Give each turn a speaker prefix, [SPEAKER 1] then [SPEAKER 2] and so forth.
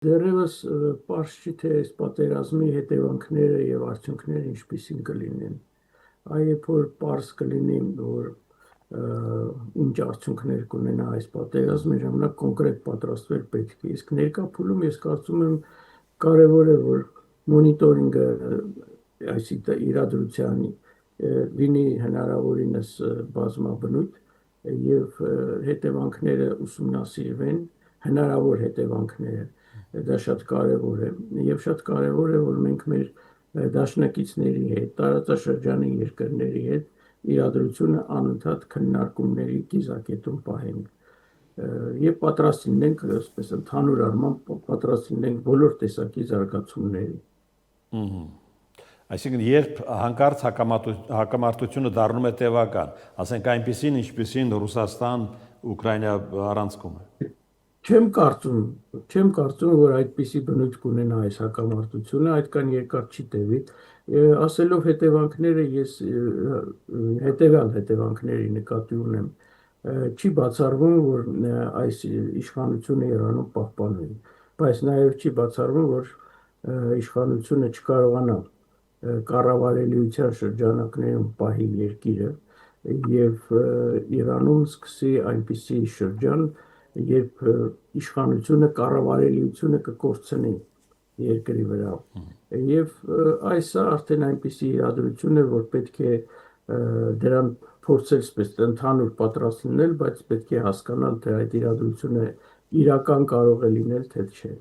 [SPEAKER 1] Դեռևս պարզ չի թե այս պատերազմի հետևանքները եւ արդյունքները ինչպիսին կլինեն։ Երբ որ պարզ կլինի, որ ինչ արդյունքներ կունենա այս պատերազմը, ժամանակ կոնկրետ պատրաստվել պետք է։ Իսկ ներկա փուլում ես կարծում եմ կարևոր է, որ մոնիտորինգը այս իրադրության լինի հնարավորինս բազմաբնույթ եւ հետևանքները ուսումնասիրվեն, հնարավոր հետևանքները։ Դա շատ կարևոր է եւ շատ կարևոր է, որ մենք մեր դաշնակիցների հետ, տարածաշրջանի երկրների հետ իրադրությունը անընդհատ քննարկումների կիզակետում պահենք եւ պատրաստ լինենք, այսպես ընդհանուր առմամբ պատրաստ լինենք բոլոր տեսակի զարգացումների։
[SPEAKER 2] Այսինքն երբ հանկարծ հակամարտությունը դառնում է տևական, ասենք այնպիսին, ինչպիսին Ռուսաստան, Ուկրաինա առանցքում է։
[SPEAKER 1] Չեմ կարծում, որ այդպիսի բնույթ կունենա այս հակամարտությունը, այդքան երկար չի տևի։ Ասելով հետևանքները, ես հետևյալ հետևանքների նկատի ունեմ։ Չի բացառվում, որ այս իշխանությունը Իրանում պահպանվի, բայց նաև չի բացառվում, որ իշխանությունը չկարողանա կառավարելիության շրջանակներում պահի երկիրը եւ Իրանում սկսի այնպիսի շրջան, երբ իշխանությունը կառավարելիությունը կկորցնի երկրի վրա եւ այս արդեն այնպիսի իրադրություն է, որ պետք է դրան փորձել սպես ընդհանուր պատրաստ լինել, բայց պետք է հասկանալ, թե այդ իրադրությունը իրական կարող է լինել, թե չէ։